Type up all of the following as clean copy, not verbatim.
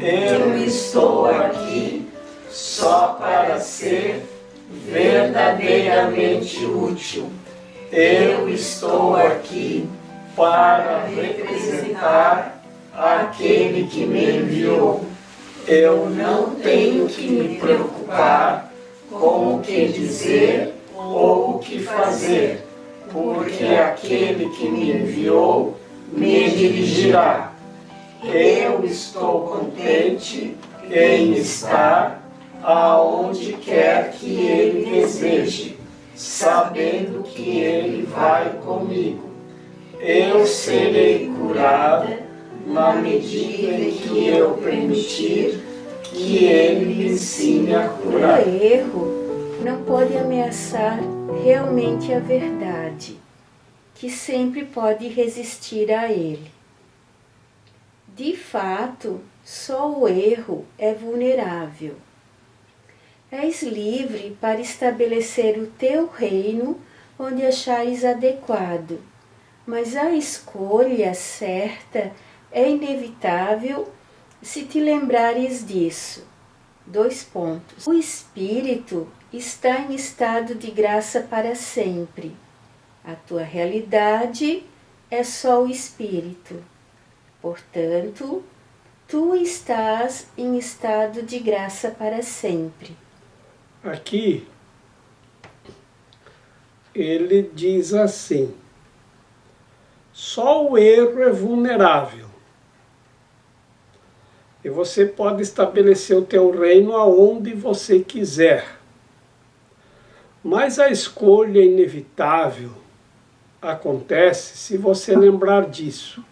Eu estou aqui só para ser verdadeiramente útil. Eu estou aqui para representar aquele que me enviou. Eu não tenho que me preocupar com o que dizer ou o que fazer, porque aquele que me enviou me dirigirá. Eu estou contente em estar aonde quer que Ele deseje, sabendo que Ele vai comigo. Eu serei curada na medida em que eu permitir que Ele me ensine a curar. O erro não pode ameaçar realmente a verdade, que sempre pode resistir a ele. De fato, só o erro é vulnerável. És livre para estabelecer o teu reino onde achares adequado, mas a escolha certa é inevitável se te lembrares disso. 2 pontos. O Espírito está em estado de graça para sempre. A tua realidade é só o Espírito. Portanto, tu estás em estado de graça para sempre. Aqui, ele diz assim: só o erro é vulnerável. E você pode estabelecer o teu reino aonde você quiser. Mas a escolha inevitável acontece se você lembrar disso.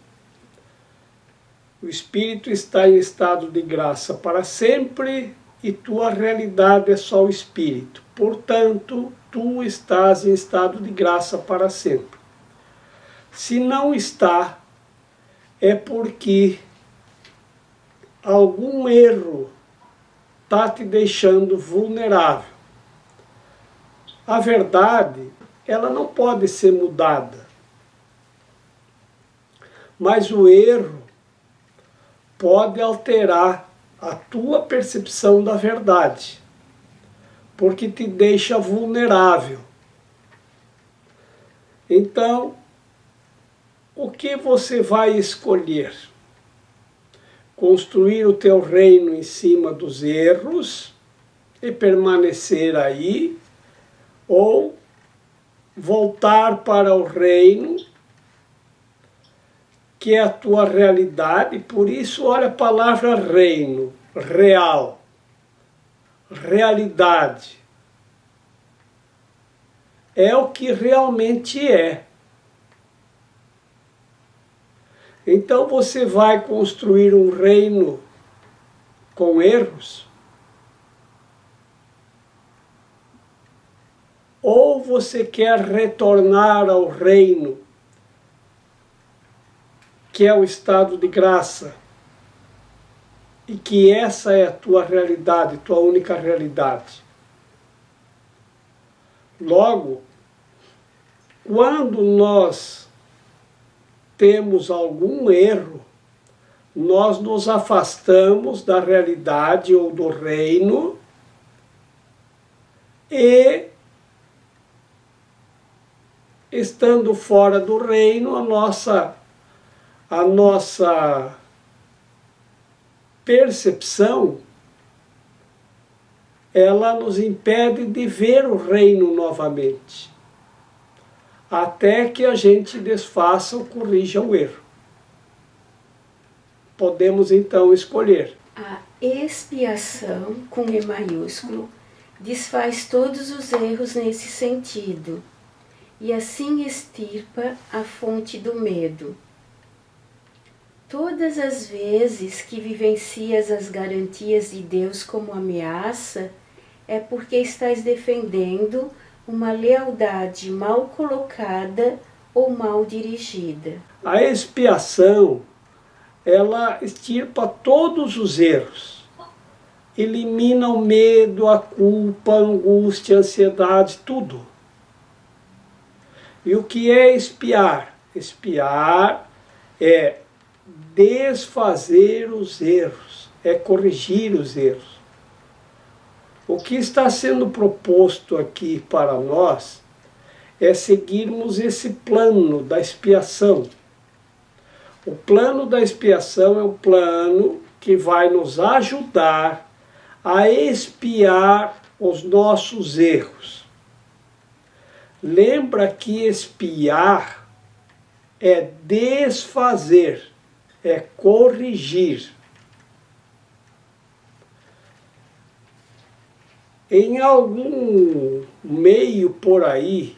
O Espírito está em estado de graça para sempre e tua realidade é só o Espírito. Portanto, tu estás em estado de graça para sempre. Se não está, é porque algum erro está te deixando vulnerável. A verdade, ela não pode ser mudada. Mas o erro pode alterar a tua percepção da verdade, porque te deixa vulnerável. Então, o que você vai escolher? Construir o teu reino em cima dos erros e permanecer aí, ou voltar para o reino, que é a tua realidade. Por isso, olha a palavra reino, real, realidade. É o que realmente é. Então você vai construir um reino com erros? Ou você quer retornar ao reino, que é o estado de graça, e que essa é a tua realidade, tua única realidade? Logo, quando nós temos algum erro, nós nos afastamos da realidade ou do reino e, estando fora do reino, a nossa percepção, ela nos impede de ver o reino novamente, até que a gente desfaça ou corrija o erro. Podemos então escolher. A expiação, com E maiúsculo, desfaz todos os erros nesse sentido, e assim extirpa a fonte do medo. Todas as vezes que vivencias as garantias de Deus como ameaça, é porque estás defendendo uma lealdade mal colocada ou mal dirigida. A expiação, ela extirpa todos os erros, elimina o medo, a culpa, a angústia, a ansiedade, tudo. E o que é expiar? Expiar é desfazer os erros, é corrigir os erros. O que está sendo proposto aqui para nós é seguirmos esse plano da expiação. O plano da expiação é o plano que vai nos ajudar a expiar os nossos erros. Lembra que expiar é desfazer, é corrigir. Em algum meio por aí,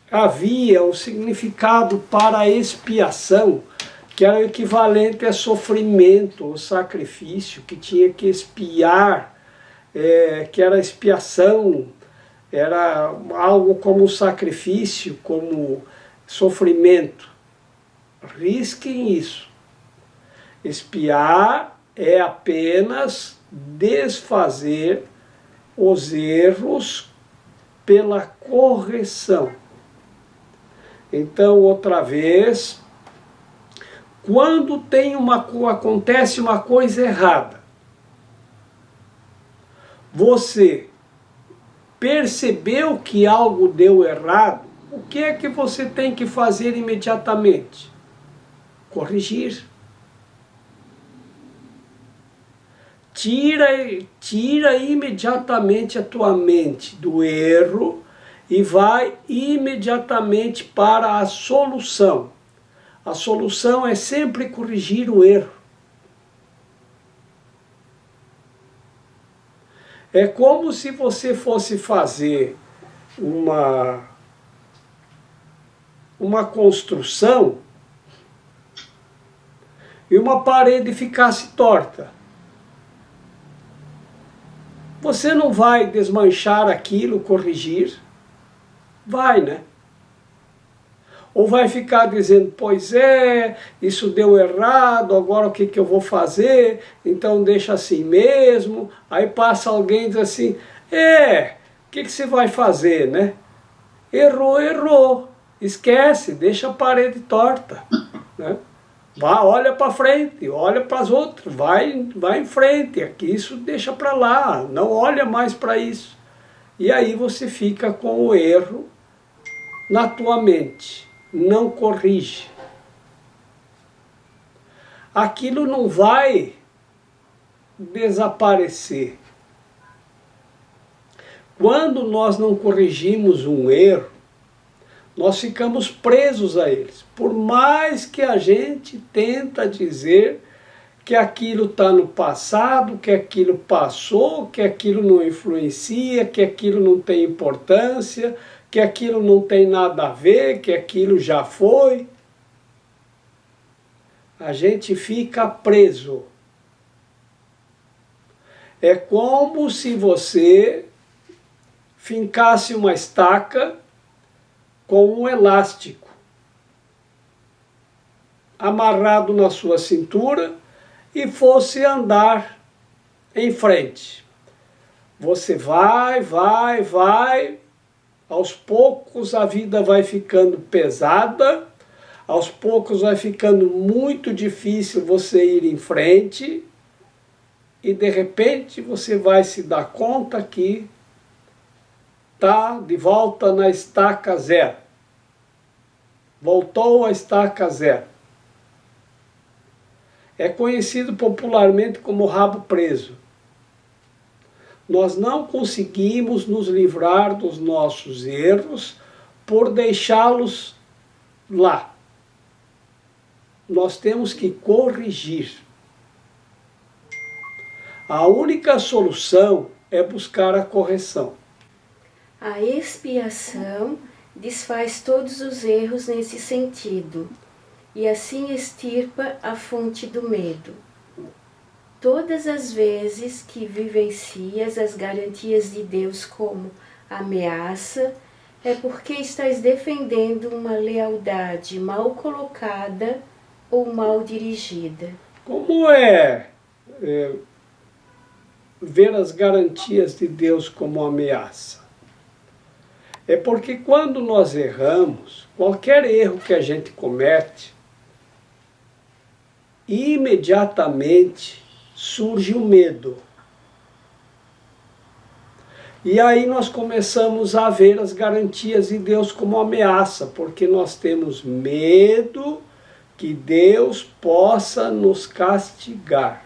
havia um significado para a expiação, que era o equivalente a sofrimento, ou sacrifício, que tinha que expiar, que era expiação, era algo como sacrifício, como sofrimento. Risquem isso. Expiar é apenas desfazer os erros pela correção. Então, outra vez, quando acontece uma coisa errada, você percebeu que algo deu errado, o que é que você tem que fazer imediatamente? Corrigir. Tira imediatamente a tua mente do erro e vai imediatamente para a solução. A solução é sempre corrigir o erro. É como se você fosse fazer uma construção e uma parede ficasse torta. Você não vai desmanchar aquilo, corrigir? Vai, né? Ou vai ficar dizendo, pois é, isso deu errado, agora o que eu vou fazer? Então deixa assim mesmo. Aí passa alguém e diz assim, o que você vai fazer, né? Errou. Esquece, deixa a parede torta, né? Olha para frente, olha para as outras, vai em frente, aqui isso deixa para lá, não olha mais para isso. E aí você fica com o erro na tua mente, não corrige. Aquilo não vai desaparecer. Quando nós não corrigimos um erro, nós ficamos presos a eles. Por mais que a gente tenta dizer que aquilo está no passado, que aquilo passou, que aquilo não influencia, que aquilo não tem importância, que aquilo não tem nada a ver, que aquilo já foi, a gente fica preso. É como se você fincasse uma estaca com um elástico amarrado na sua cintura e fosse andar em frente. Você vai, aos poucos a vida vai ficando pesada, aos poucos vai ficando muito difícil você ir em frente e de repente você vai se dar conta que está de volta na estaca zero. Voltou à estaca zero. É conhecido popularmente como rabo preso. Nós não conseguimos nos livrar dos nossos erros por deixá-los lá. Nós temos que corrigir. A única solução é buscar a correção. A expiação desfaz todos os erros nesse sentido, e assim extirpa a fonte do medo. Todas as vezes que vivencias as garantias de Deus como ameaça, é porque estás defendendo uma lealdade mal colocada ou mal dirigida. Como é ver as garantias de Deus como ameaça? É porque quando nós erramos, qualquer erro que a gente comete, imediatamente surge o medo. E aí nós começamos a ver as garantias de Deus como ameaça, porque nós temos medo que Deus possa nos castigar.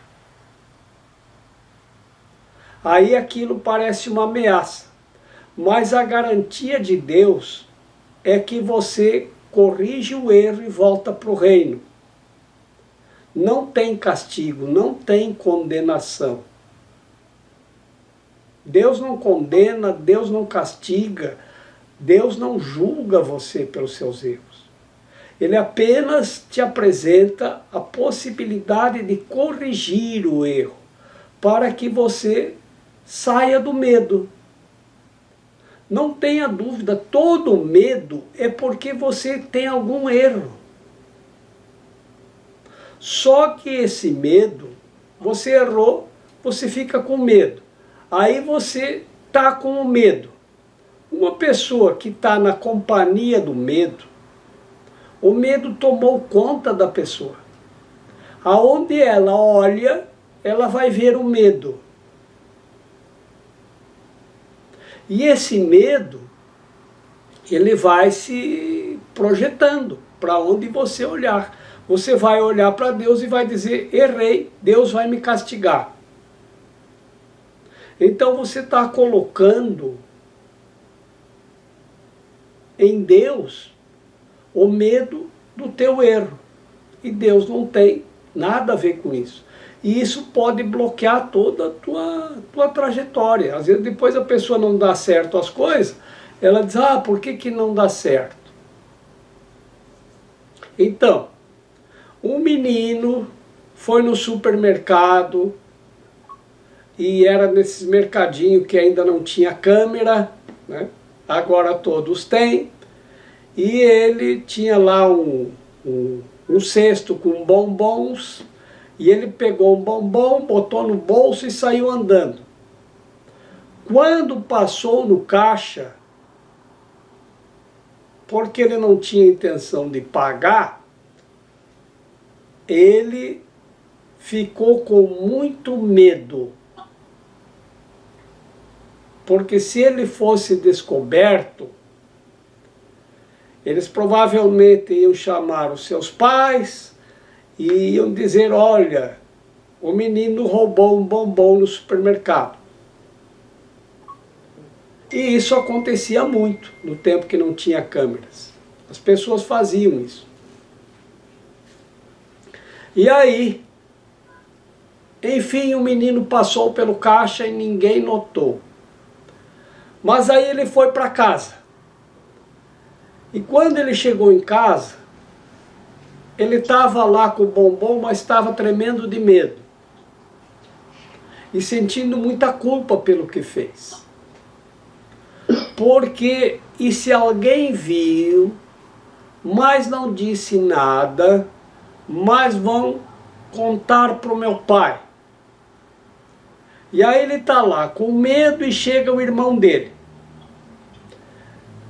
Aí aquilo parece uma ameaça, mas a garantia de Deus é que você corrige o erro e volta para o reino. Não tem castigo, não tem condenação. Deus não condena, Deus não castiga, Deus não julga você pelos seus erros. Ele apenas te apresenta a possibilidade de corrigir o erro, para que você saia do medo. Não tenha dúvida, todo medo é porque você tem algum erro. Só que esse medo, você errou, você fica com medo. Aí você está com o medo. Uma pessoa que está na companhia do medo, o medo tomou conta da pessoa. Aonde ela olha, ela vai ver o medo. E esse medo, ele vai se projetando para onde você olhar. Você vai olhar para Deus e vai dizer, errei, Deus vai me castigar. Então você está colocando em Deus o medo do teu erro. E Deus não tem nada a ver com isso. E isso pode bloquear toda a tua trajetória. Às vezes depois a pessoa não dá certo as coisas, ela diz, por que não dá certo? Então, um menino foi no supermercado, e era nesses mercadinhos que ainda não tinha câmera, né? Agora todos têm, e ele tinha lá um cesto com bombons, e ele pegou um bombom, botou no bolso e saiu andando. Quando passou no caixa, porque ele não tinha intenção de pagar, ele ficou com muito medo. Porque se ele fosse descoberto, eles provavelmente iam chamar os seus pais e iam dizer, olha, o menino roubou um bombom no supermercado. E isso acontecia muito no tempo que não tinha câmeras. As pessoas faziam isso. E aí, enfim, o menino passou pelo caixa e ninguém notou. Mas aí ele foi para casa. E quando ele chegou em casa, ele estava lá com o bombom, mas estava tremendo de medo. E sentindo muita culpa pelo que fez. Porque, e se alguém viu, mas não disse nada, mas vão contar para o meu pai. E aí ele está lá com medo e chega o irmão dele.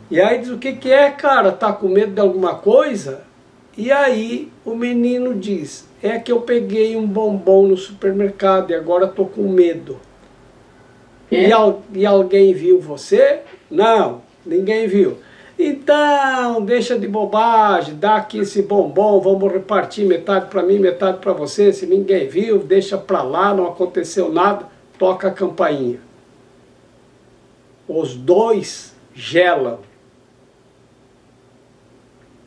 E aí diz, o que é, cara? Tá com medo de alguma coisa? E aí o menino diz, é que eu peguei um bombom no supermercado e agora tô com medo. E alguém viu você? Não, ninguém viu. Então, deixa de bobagem, dá aqui esse bombom, vamos repartir metade para mim, metade para você. Se ninguém viu, deixa para lá, não aconteceu nada, toca a campainha. Os dois gelam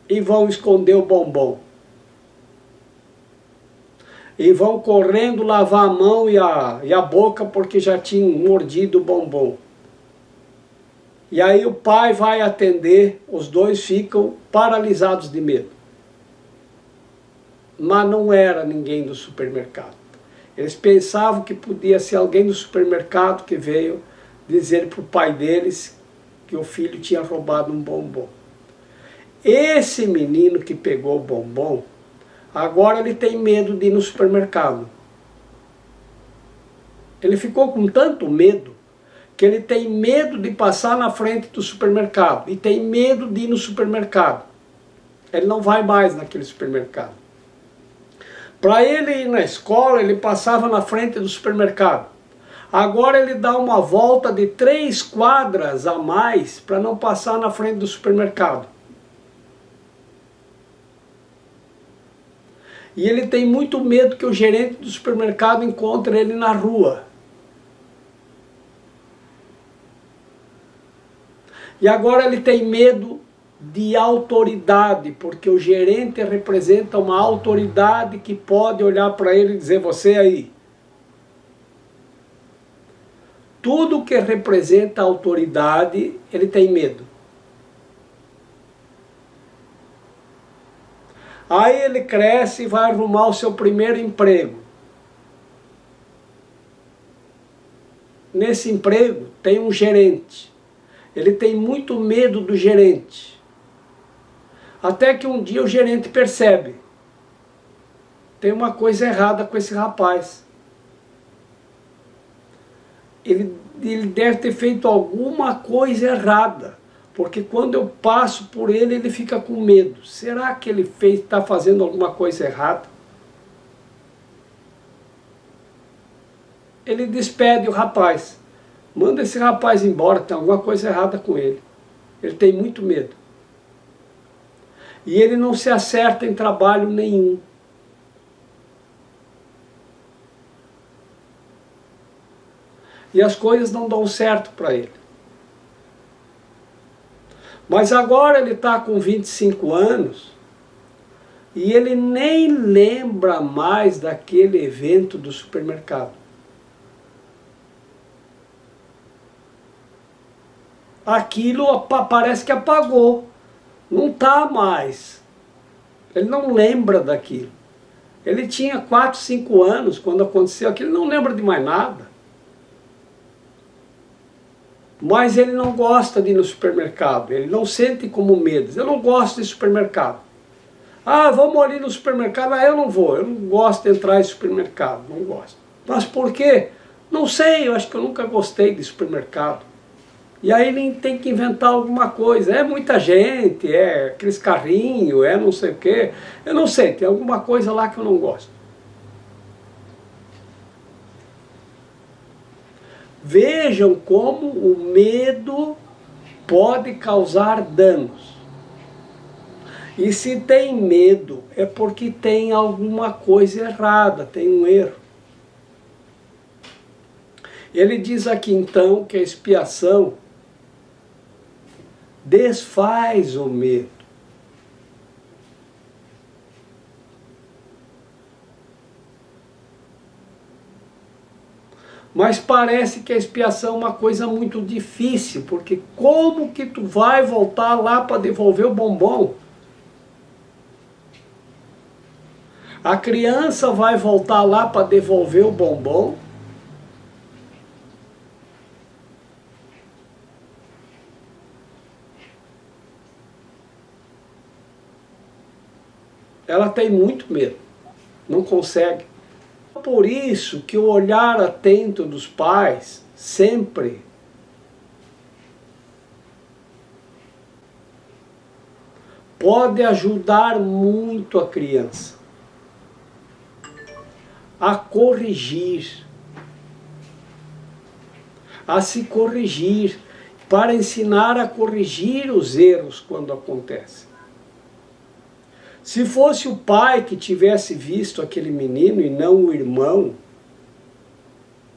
e vão esconder o bombom. E vão correndo lavar a mão e a boca porque já tinham mordido o bombom. E aí o pai vai atender, os dois ficam paralisados de medo. Mas não era ninguém do supermercado. Eles pensavam que podia ser alguém do supermercado que veio dizer para o pai deles que o filho tinha roubado um bombom. Esse menino que pegou o bombom, agora ele tem medo de ir no supermercado. Ele ficou com tanto medo que ele tem medo de passar na frente do supermercado e tem medo de ir no supermercado. Ele não vai mais naquele supermercado. Para ele ir na escola, ele passava na frente do supermercado. Agora ele dá uma volta de 3 quadras a mais para não passar na frente do supermercado. E ele tem muito medo que o gerente do supermercado encontre ele na rua. E agora ele tem medo de autoridade, porque o gerente representa uma autoridade que pode olhar para ele e dizer: você aí. Tudo que representa autoridade, ele tem medo. Aí ele cresce e vai arrumar o seu primeiro emprego. Nesse emprego tem um gerente. Ele tem muito medo do gerente. Até que um dia o gerente percebe: tem uma coisa errada com esse rapaz. Ele deve ter feito alguma coisa errada, porque quando eu passo por ele, ele fica com medo. Será que ele está fazendo alguma coisa errada? Ele despede o rapaz. Manda esse rapaz embora, tem alguma coisa errada com ele. Ele tem muito medo. E ele não se acerta em trabalho nenhum. E as coisas não dão certo para ele. Mas agora ele está com 25 anos e ele nem lembra mais daquele evento do supermercado. Aquilo parece que apagou. Não está mais. Ele não lembra daquilo. Ele tinha 4, 5 anos quando aconteceu aquilo, ele não lembra de mais nada. Mas ele não gosta de ir no supermercado, ele não sente como medo. Eu não gosto de supermercado. Ah, vamos ali no supermercado. Ah, eu não vou, eu não gosto de entrar em supermercado, não gosto. Mas por quê? Não sei, eu acho que eu nunca gostei de supermercado. E aí ele tem que inventar alguma coisa. É muita gente, é aqueles carrinhos, é não sei o quê. Eu não sei, tem alguma coisa lá que eu não gosto. Vejam como o medo pode causar danos. E se tem medo, é porque tem alguma coisa errada, tem um erro. Ele diz aqui então que a expiação desfaz o medo. Mas parece que a expiação é uma coisa muito difícil, porque como que tu vai voltar lá para devolver o bombom? A criança vai voltar lá para devolver o bombom? Ela tem muito medo, não consegue. Por isso que o olhar atento dos pais sempre pode ajudar muito a criança a corrigir, a se corrigir, para ensinar a corrigir os erros quando acontecem. Se fosse o pai que tivesse visto aquele menino e não o irmão,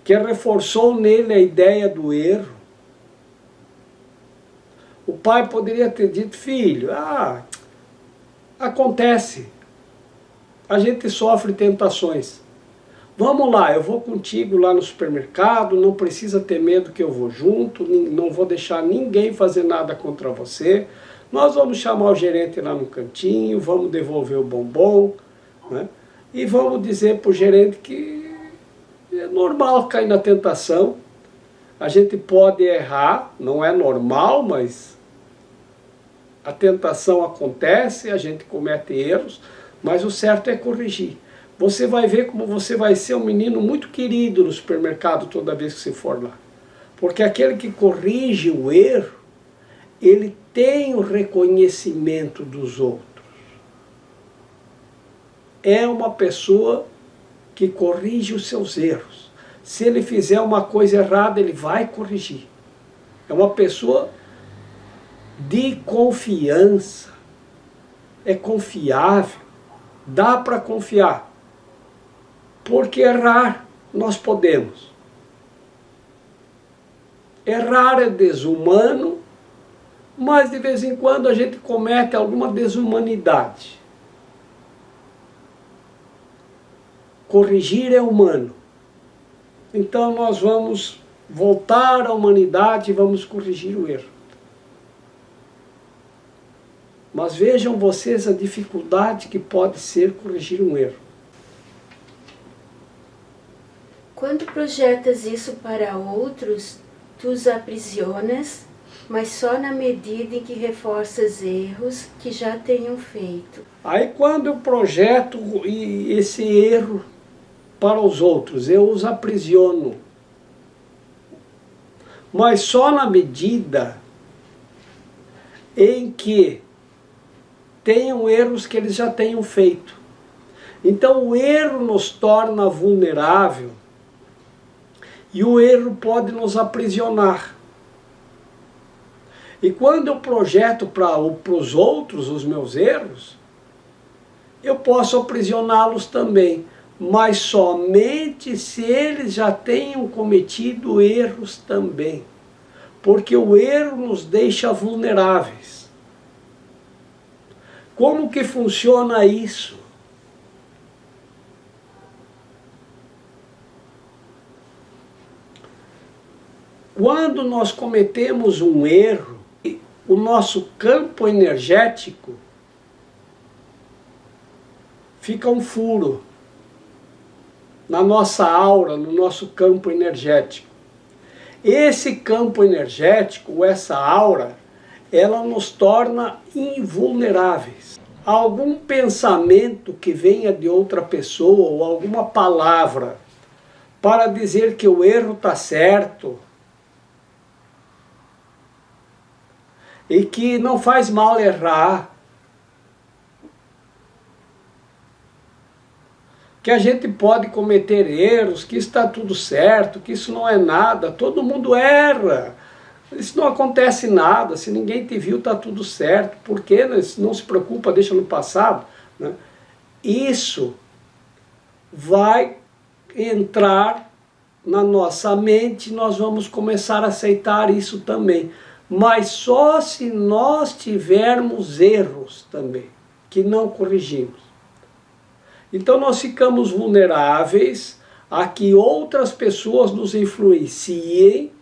que reforçou nele a ideia do erro, o pai poderia ter dito: filho, acontece, a gente sofre tentações. Vamos lá, eu vou contigo lá no supermercado, não precisa ter medo que eu vou junto, não vou deixar ninguém fazer nada contra você. Nós vamos chamar o gerente lá no cantinho, vamos devolver o bombom, né? E vamos dizer para o gerente que é normal cair na tentação. A gente pode errar, não é normal, mas a tentação acontece, a gente comete erros, mas o certo é corrigir. Você vai ver como você vai ser um menino muito querido no supermercado toda vez que você for lá. Porque aquele que corrige o erro, ele tem o reconhecimento dos outros. é uma pessoa que corrige os seus erros. Se ele fizer uma coisa errada, ele vai corrigir. É uma pessoa de confiança. É confiável. Dá para confiar. Porque errar nós podemos. Errar é desumano, mas de vez em quando a gente comete alguma desumanidade. Corrigir é humano. Então nós vamos voltar à humanidade e vamos corrigir o erro. Mas vejam vocês a dificuldade que pode ser corrigir um erro. Quando projetas isso para outros, tu os aprisionas, mas só na medida em que reforças erros que já tenham feito. Aí quando eu projeto esse erro para os outros, eu os aprisiono. Mas só na medida em que tenham erros que eles já tenham feito. Então o erro nos torna vulnerável e o erro pode nos aprisionar. E quando eu projeto para os outros os meus erros, eu posso aprisioná-los também, mas somente se eles já tenham cometido erros também. Porque o erro nos deixa vulneráveis. Como que funciona isso? Quando nós cometemos um erro, o nosso campo energético fica um furo na nossa aura, no nosso campo energético. Esse campo energético, essa aura, ela nos torna invulneráveis. Algum pensamento que venha de outra pessoa ou alguma palavra para dizer que o erro está certo e que não faz mal errar, que a gente pode cometer erros, que está tudo certo, que isso não é nada, todo mundo erra, isso não acontece nada, se ninguém te viu está tudo certo, por que não se preocupa, deixa no passado, né? Isso vai entrar na nossa mente, nós vamos começar a aceitar isso também, mas só se nós tivermos erros também, que não corrigimos. Então nós ficamos vulneráveis a que outras pessoas nos influenciem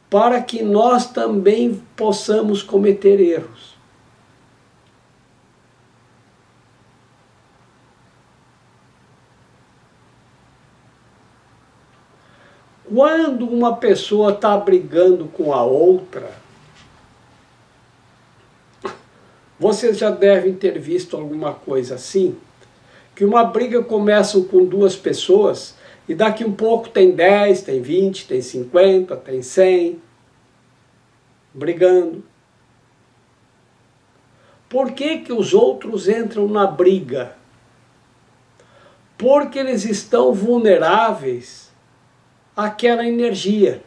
para que nós também possamos cometer erros. Quando uma pessoa está brigando com a outra, vocês já devem ter visto alguma coisa assim, que uma briga começa com duas pessoas e daqui um pouco tem 10, tem 20, tem 50, tem 100 brigando. Por que que os outros entram na briga? Porque eles estão vulneráveis àquela energia.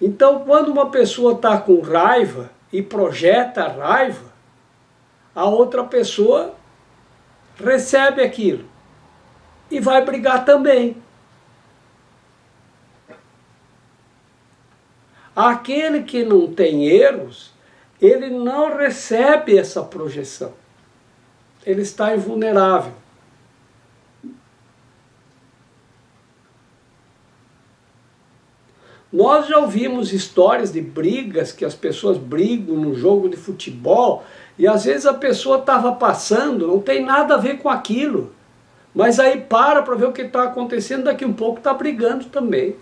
Então, quando uma pessoa está com raiva e projeta a raiva, a outra pessoa recebe aquilo e vai brigar também. Aquele que não tem erros, ele não recebe essa projeção. Ele está invulnerável. Nós já ouvimos histórias de brigas, que as pessoas brigam no jogo de futebol, e às vezes a pessoa estava passando, não tem nada a ver com aquilo. Mas aí para ver o que está acontecendo, daqui um pouco está brigando também.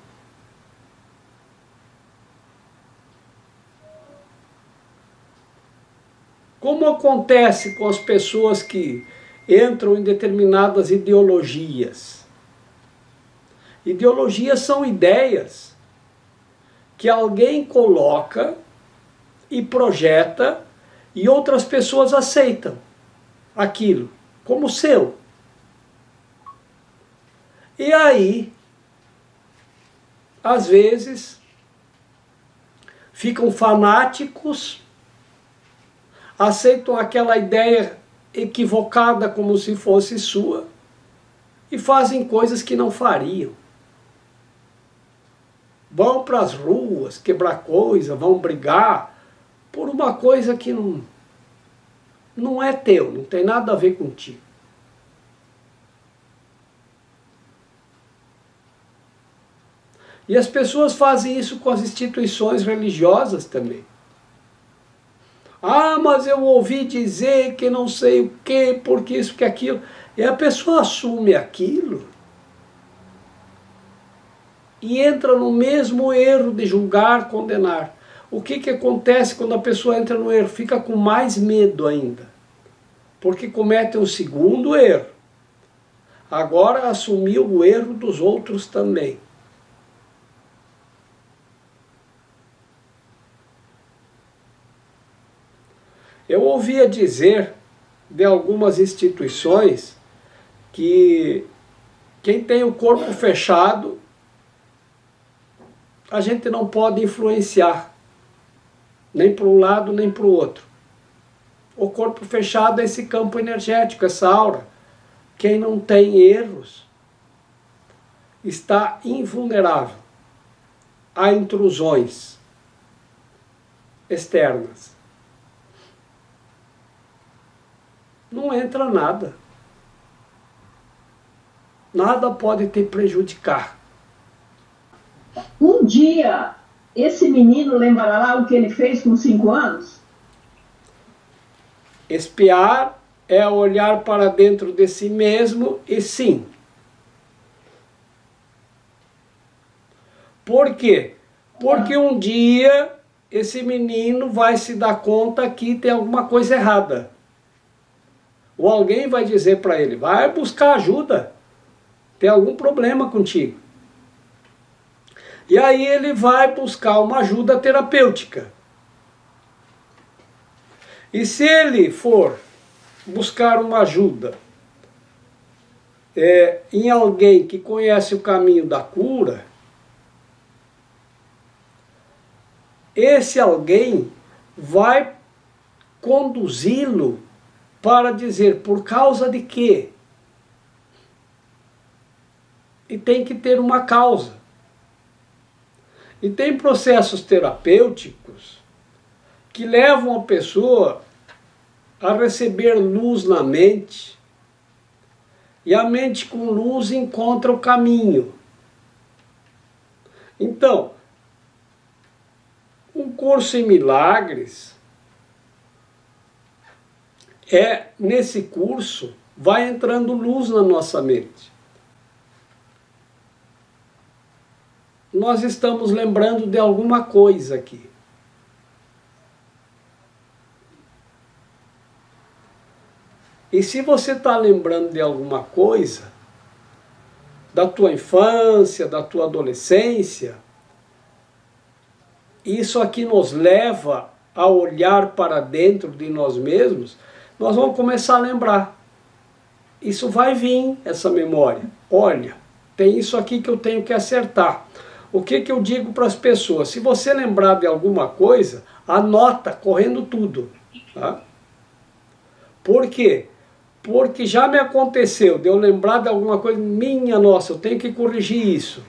Como acontece com as pessoas que entram em determinadas ideologias? Ideologias são ideias que alguém coloca e projeta e outras pessoas aceitam aquilo. como seu. E aí, às vezes, ficam fanáticos, aceitam aquela ideia equivocada como se fosse sua e fazem coisas que não fariam. Vão para as ruas quebrar coisa, vão brigar por uma coisa que não é teu, não tem nada a ver contigo. E as pessoas fazem isso com as instituições religiosas também. Ah, mas eu ouvi dizer que não sei o quê, porque isso, que aquilo. E a pessoa assume aquilo e entra no mesmo erro de julgar, condenar. O que acontece quando a pessoa entra no erro? Fica com mais medo ainda, porque comete um segundo erro. Agora assumiu o erro dos outros também. Eu ouvia dizer de algumas instituições que quem tem o corpo fechado, a gente não pode influenciar, nem para um lado nem para o outro. O corpo fechado é esse campo energético, essa aura. Quem não tem erros está invulnerável a intrusões externas. Não entra nada. Nada pode te prejudicar. Um dia, esse menino lembrará o que ele fez com 5 anos? Espiar é olhar para dentro de si mesmo e sim. Por quê? Porque um dia esse menino vai se dar conta que tem alguma coisa errada. Ou alguém vai dizer para ele, vai buscar ajuda, tem algum problema contigo. E aí ele vai buscar uma ajuda terapêutica. E se ele for buscar uma ajuda em alguém que conhece o caminho da cura, esse alguém vai conduzi-lo para dizer por causa de quê? E tem que ter uma causa. E tem processos terapêuticos que levam a pessoa a receber luz na mente, e a mente com luz encontra o caminho. Então, um curso em milagres nesse curso, vai entrando luz na nossa mente. Nós estamos lembrando de alguma coisa aqui. E se você está lembrando de alguma coisa, da tua infância, da tua adolescência, isso aqui nos leva a olhar para dentro de nós mesmos, nós vamos começar a lembrar. Isso vai vir, essa memória. Olha, tem isso aqui que eu tenho que acertar. O que eu digo para as pessoas? Se você lembrar de alguma coisa, anota, correndo tudo. Tá? Por quê? Porque já me aconteceu de eu lembrar de alguma coisa, minha nossa, eu tenho que corrigir isso.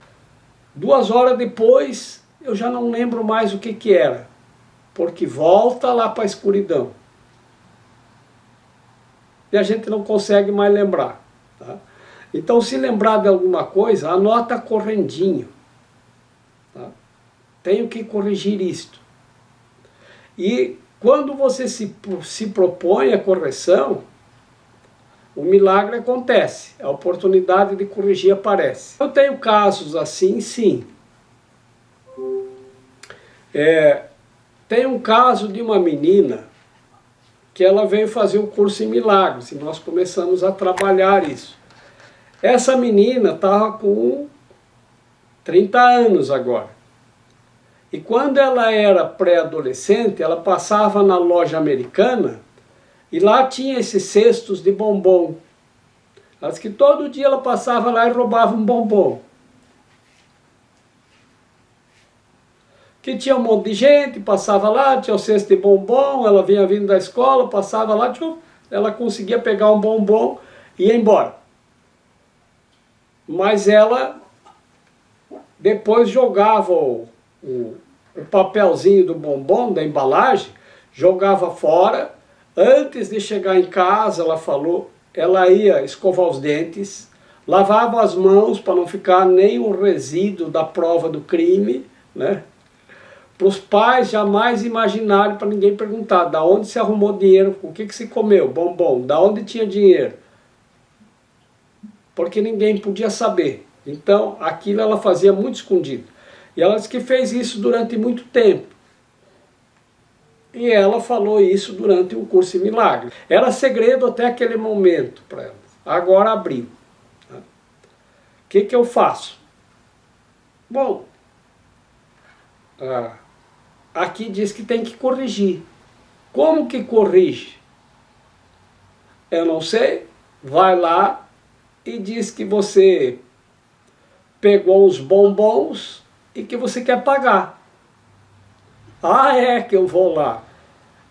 2 horas depois, eu já não lembro mais o que era. Porque volta lá para a escuridão. E a gente não consegue mais lembrar. Tá? Então, se lembrar de alguma coisa, anota correndinho. Tá? Tenho que corrigir isto. E quando você se propõe a correção, o milagre acontece, a oportunidade de corrigir aparece. Eu tenho casos assim, sim. Tem um caso de uma menina que ela veio fazer um curso em milagres, e nós começamos a trabalhar isso. Essa menina estava com 30 anos agora. E quando ela era pré-adolescente, ela passava na loja americana, e lá tinha esses cestos de bombom Ela disse que todo dia ela passava lá e roubava um bombom. Que tinha um monte de gente, passava lá, tinha o cesto de bombom, ela vinha vindo da escola, passava lá, ela conseguia pegar um bombom e ia embora. Mas ela depois jogava o papelzinho do bombom, da embalagem, jogava fora. Antes de chegar em casa, ela falou, ela ia escovar os dentes, lavava as mãos para não ficar nem o resíduo da prova do crime, né? Para os pais jamais imaginarem, para ninguém perguntar, da onde se arrumou dinheiro, o que se comeu, bombom, da onde tinha dinheiro. Porque ninguém podia saber. Então, aquilo ela fazia muito escondido. E ela disse que fez isso durante muito tempo. E ela falou isso durante o curso em milagre. Era segredo até aquele momento para ela. Agora abriu. O que eu faço? Bom, aqui diz que tem que corrigir. Como que corrige? Eu não sei. Vai lá e diz que você pegou os bombons e que você quer pagar. Ah, é que eu vou lá.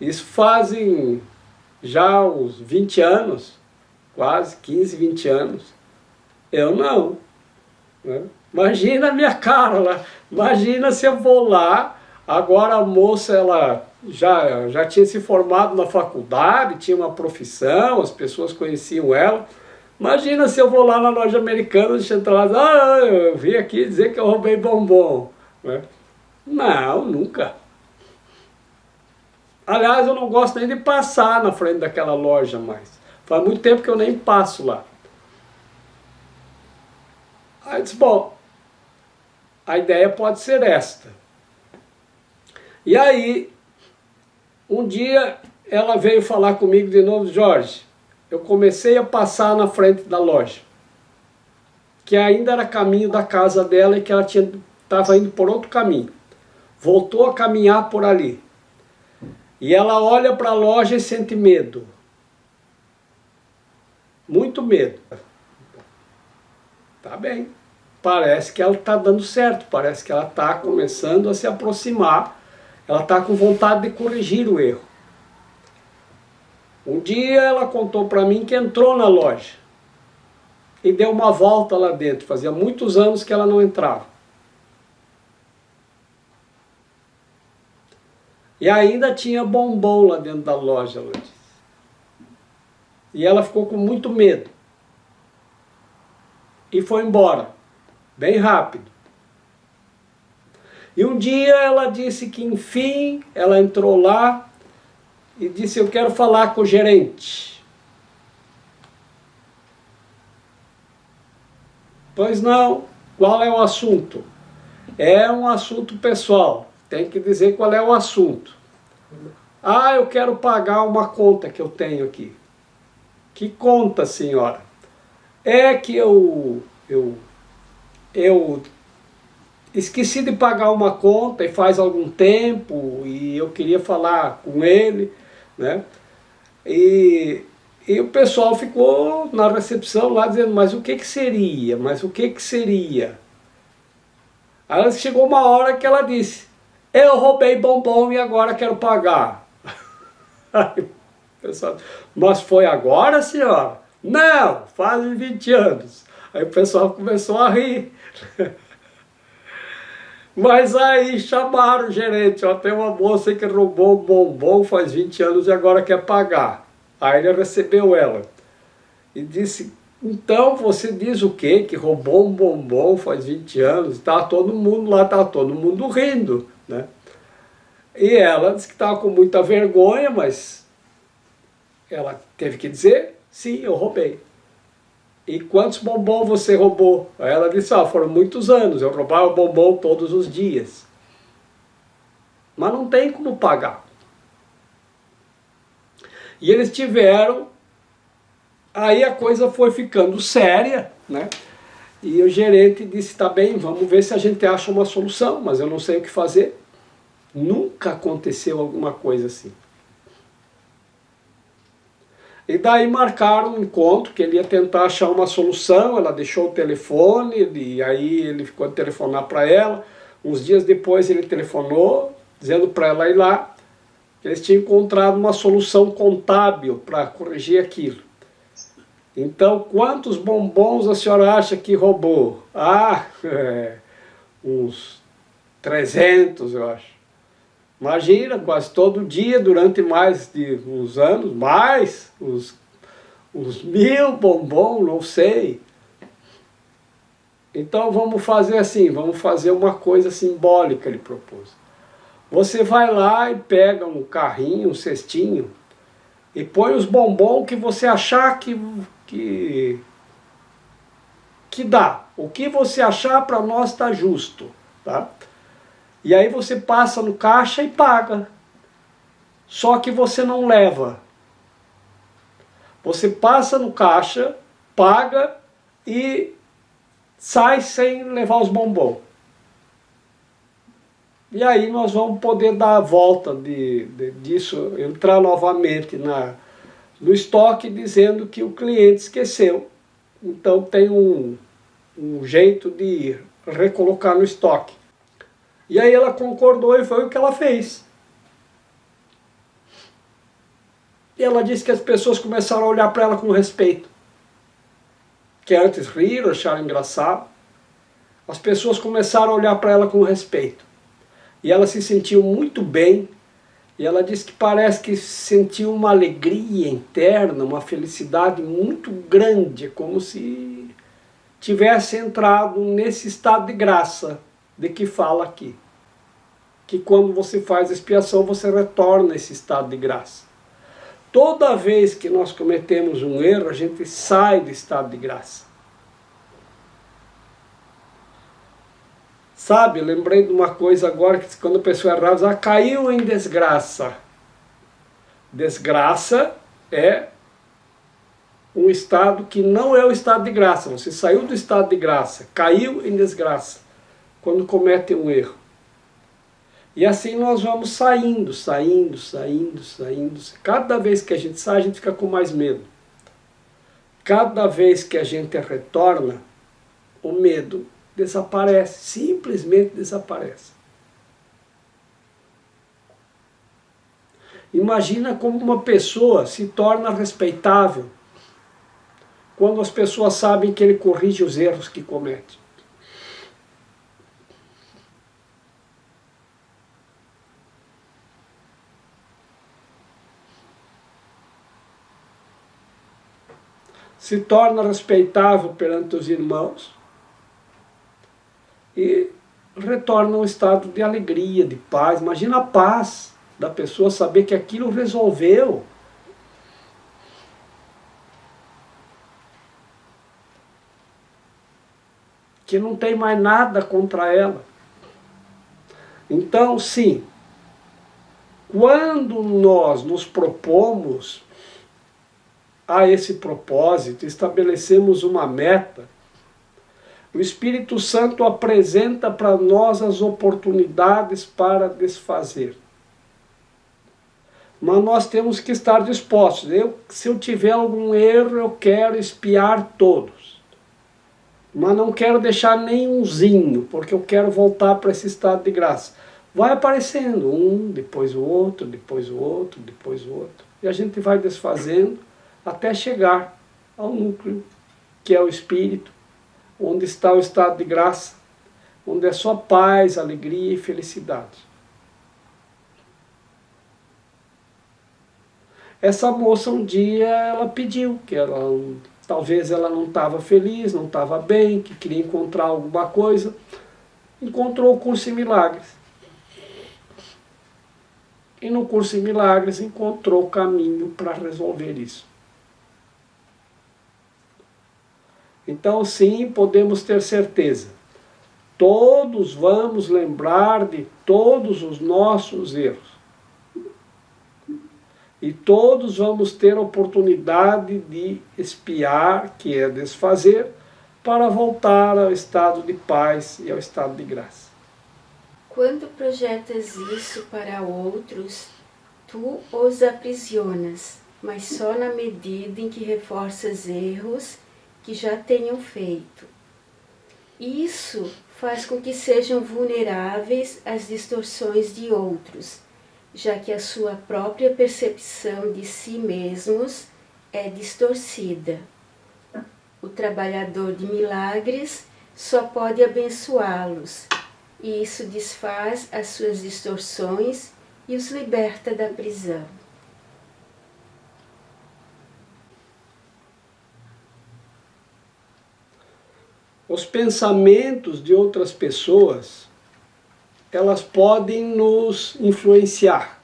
Isso fazem já uns 20 anos, quase 15, 20 anos. Eu não. Né? Imagina a minha cara lá. Imagina se eu vou lá, agora a moça ela já tinha se formado na faculdade, tinha uma profissão, as pessoas conheciam ela. Imagina se eu vou lá na loja americana e entrar lá, eu vim aqui dizer que eu roubei bombom. Né? Não, nunca. Aliás, eu não gosto nem de passar na frente daquela loja mais. Faz muito tempo que eu nem passo lá. Aí eu disse, bom, a ideia pode ser esta. E aí, um dia ela veio falar comigo de novo, Jorge, eu comecei a passar na frente da loja, que ainda era caminho da casa dela e que ela estava indo por outro caminho. Voltou a caminhar por ali. E ela olha para a loja e sente medo. Muito medo. Tá bem. Parece que ela está dando certo. Parece que ela está começando a se aproximar. Ela está com vontade de corrigir o erro. Um dia ela contou para mim que entrou na loja e deu uma volta lá dentro. Fazia muitos anos que ela não entrava. E ainda tinha bombom lá dentro da loja, ela disse. E ela ficou com muito medo. E foi embora, bem rápido. E um dia ela disse que, enfim, ela entrou lá e disse, eu quero falar com o gerente. Pois não, qual é o assunto? É um assunto pessoal. Tem que dizer qual é o assunto. Ah, eu quero pagar uma conta que eu tenho aqui. Que conta, senhora? É que eu esqueci de pagar uma conta e faz algum tempo e eu queria falar com ele, né? E o pessoal ficou na recepção lá dizendo, mas o que seria? Mas o que seria? Aí chegou uma hora que ela disse, eu roubei bombom e agora quero pagar. Aí o pessoal, mas foi agora, senhora? Não, faz 20 anos. Aí o pessoal começou a rir. Mas aí chamaram o gerente, ó, tem uma moça que roubou um bombom faz 20 anos e agora quer pagar. Aí ele recebeu ela e disse, então você diz o quê? Que roubou um bombom faz 20 anos? Estava todo mundo lá, estava todo mundo rindo, né? E ela disse que estava com muita vergonha, mas ela teve que dizer, sim, eu roubei. E quantos bombons você roubou? Aí ela disse, foram muitos anos, eu roubava bombom todos os dias. Mas não tem como pagar. E eles tiveram, aí a coisa foi ficando séria, né? E o gerente disse, tá bem, vamos ver se a gente acha uma solução, mas eu não sei o que fazer. Nunca aconteceu alguma coisa assim. E daí marcaram um encontro, que ele ia tentar achar uma solução, ela deixou o telefone, e aí ele ficou a telefonar para ela. Uns dias depois ele telefonou, dizendo para ela ir lá, que eles tinham encontrado uma solução contábil para corrigir aquilo. Então, quantos bombons a senhora acha que roubou? Uns 300, eu acho. Imagina, quase todo dia, durante mais de uns anos, mais, uns 1000 bombons, não sei. Então vamos fazer assim, vamos fazer uma coisa simbólica, ele propôs. Você vai lá e pega um carrinho, um cestinho, e põe os bombons que você achar que dá. O que você achar para nós está justo, tá? E aí você passa no caixa e paga. Só que você não leva. Você passa no caixa, paga e sai sem levar os bombons. E aí nós vamos poder dar a volta disso, entrar novamente no estoque dizendo que o cliente esqueceu. Então tem um jeito de recolocar no estoque. E aí ela concordou e foi o que ela fez. E ela disse que as pessoas começaram a olhar para ela com respeito. Que antes riram, acharam engraçado. As pessoas começaram a olhar para ela com respeito. E ela se sentiu muito bem. E ela disse que parece que sentiu uma alegria interna, uma felicidade muito grande, como se tivesse entrado nesse estado de graça de que fala aqui. Que quando você faz expiação, você retorna a esse estado de graça. Toda vez que nós cometemos um erro, a gente sai do estado de graça. Sabe, lembrei de uma coisa agora, que quando a pessoa errava, caiu em desgraça. Desgraça é um estado que não é o estado de graça. Você saiu do estado de graça, caiu em desgraça, quando comete um erro. E assim nós vamos saindo. Cada vez que a gente sai, a gente fica com mais medo. Cada vez que a gente retorna, o medo desaparece, simplesmente desaparece. Imagina como uma pessoa se torna respeitável quando as pessoas sabem que ele corrige os erros que comete. Se torna respeitável perante os irmãos e retorna a um estado de alegria, de paz. Imagina a paz da pessoa saber que aquilo resolveu. Que não tem mais nada contra ela. Então, sim, quando nós nos propomos a esse propósito, estabelecemos uma meta, o Espírito Santo apresenta para nós as oportunidades para desfazer. Mas nós temos que estar dispostos. Se eu tiver algum erro, eu quero expiar todos. Mas não quero deixar nenhumzinho, porque eu quero voltar para esse estado de graça. Vai aparecendo um, depois o outro, depois o outro, depois o outro. E a gente vai desfazendo até chegar ao núcleo, que é o Espírito, onde está o estado de graça, onde é só paz, alegria e felicidade. Essa moça um dia ela pediu, que talvez ela não estava feliz, não estava bem, que queria encontrar alguma coisa, encontrou o Curso em Milagres. E no Curso em Milagres encontrou o caminho para resolver isso. Então, sim, podemos ter certeza. Todos vamos lembrar de todos os nossos erros. E todos vamos ter a oportunidade de expiar, que é desfazer, para voltar ao estado de paz e ao estado de graça. Quando projetas isso para outros, tu os aprisionas mas só na medida em que reforças erros que já tenham feito. Isso faz com que sejam vulneráveis às distorções de outros, já que a sua própria percepção de si mesmos é distorcida. O trabalhador de milagres só pode abençoá-los, e isso desfaz as suas distorções e os liberta da prisão. Os pensamentos de outras pessoas, elas podem nos influenciar.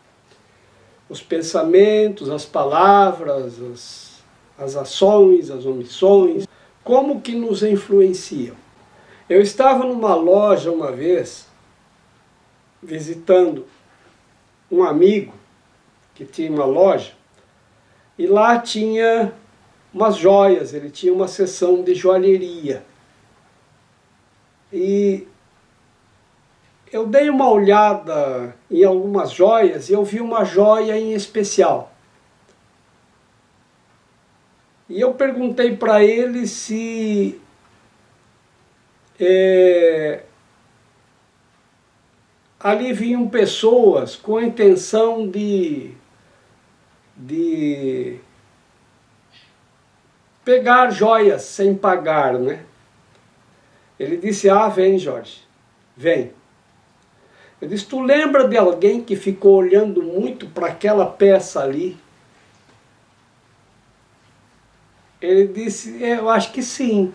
Os pensamentos, as palavras, as ações, as omissões, como que nos influenciam? Eu estava numa loja uma vez, visitando um amigo que tinha uma loja, e lá tinha umas joias, ele tinha uma seção de joalheria. E eu dei uma olhada em algumas joias e eu vi uma joia em especial. E eu perguntei para ele se ali vinham pessoas com a intenção de pegar joias sem pagar, né? Ele disse, vem, Jorge, vem. Eu disse, tu lembra de alguém que ficou olhando muito para aquela peça ali? Ele disse, eu acho que sim.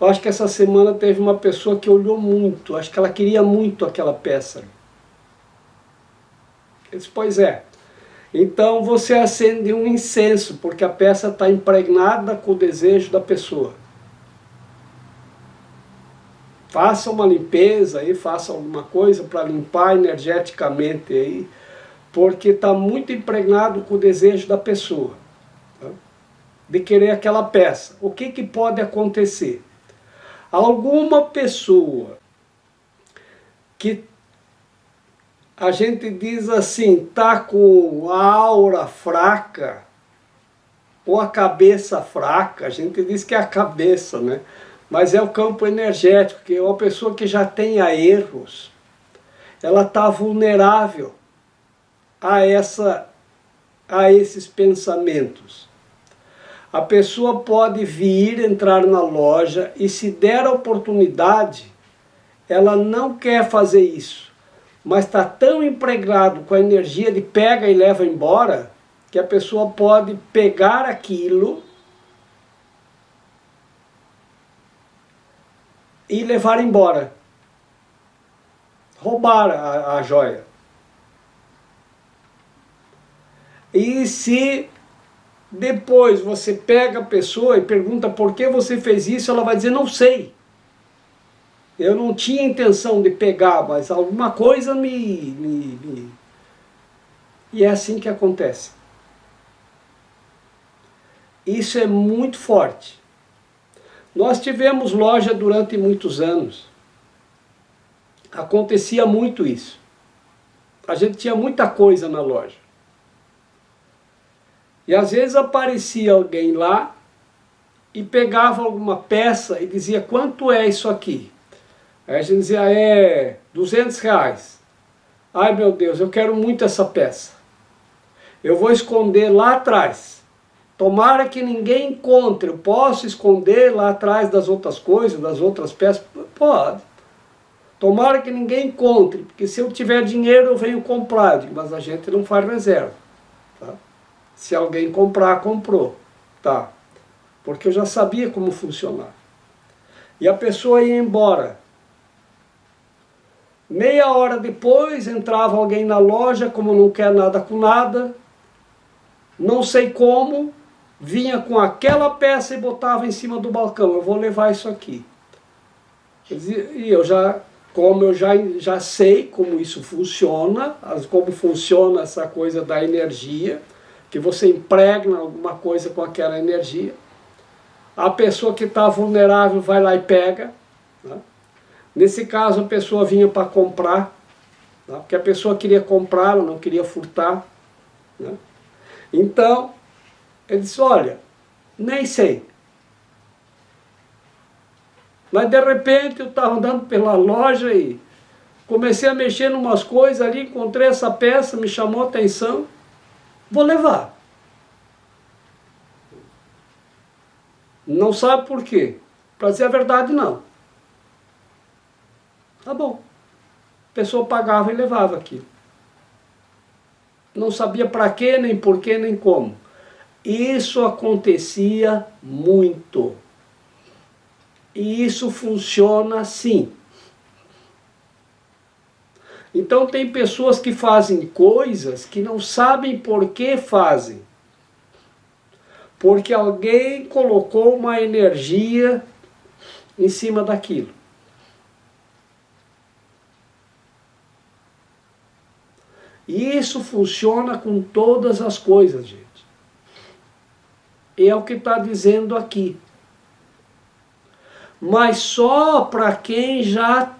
Eu acho que essa semana teve uma pessoa que olhou muito, acho que ela queria muito aquela peça. Eu disse, pois é. Então você acende um incenso, porque a peça está impregnada com o desejo da pessoa. Faça uma limpeza aí, faça alguma coisa para limpar energeticamente aí, porque está muito impregnado com o desejo da pessoa, tá? De querer aquela peça. O que que pode acontecer? Alguma pessoa que a gente diz assim, tá com a aura fraca, ou a cabeça fraca, a gente diz que é a cabeça, né? Mas é o campo energético, que é uma pessoa que já tenha erros, ela está vulnerável a esses pensamentos. A pessoa pode vir, entrar na loja e se der a oportunidade, ela não quer fazer isso, mas está tão impregnado com a energia de pega e leva embora, que a pessoa pode pegar aquilo e levar embora, roubar a joia. E se depois você pega a pessoa e pergunta por que você fez isso, ela vai dizer, não sei. Eu não tinha intenção de pegar, mas alguma coisa me... E é assim que acontece. Isso é muito forte. Nós tivemos loja durante muitos anos. Acontecia muito isso. A gente tinha muita coisa na loja. E às vezes aparecia alguém lá e pegava alguma peça e dizia, quanto é isso aqui? Aí a gente dizia, é R$200. Ai meu Deus, eu quero muito essa peça. Eu vou esconder lá atrás. Tomara que ninguém encontre. Eu posso esconder lá atrás das outras coisas, das outras peças? Pode. Tomara que ninguém encontre, porque se eu tiver dinheiro eu venho comprar. Eu digo, mas a gente não faz reserva. Tá? Se alguém comprar, comprou. Tá. Porque eu já sabia como funcionar. E a pessoa ia embora. Meia hora depois entrava alguém na loja, como não quer nada com nada, não sei como, vinha com aquela peça e botava em cima do balcão, eu vou levar isso aqui. E eu já, como eu já sei como isso funciona, como funciona essa coisa da energia, que você impregna alguma coisa com aquela energia, a pessoa que está vulnerável vai lá e pega, né? Nesse caso a pessoa vinha para comprar, né? Porque a pessoa queria comprar, ela não queria furtar, né? Então, Ele disse, olha, nem sei. Mas de repente eu estava andando pela loja e comecei a mexer em umas coisas ali, encontrei essa peça, me chamou a atenção, vou levar. Não sabe por quê? Para dizer a verdade, não. Tá bom. A pessoa pagava e levava aquilo. Não sabia para quê, nem porquê, nem como. Isso acontecia muito. E isso funciona assim. Então tem pessoas que fazem coisas que não sabem por que fazem. Porque alguém colocou uma energia em cima daquilo. E isso funciona com todas as coisas, gente. E é o que está dizendo aqui. Mas só para quem já,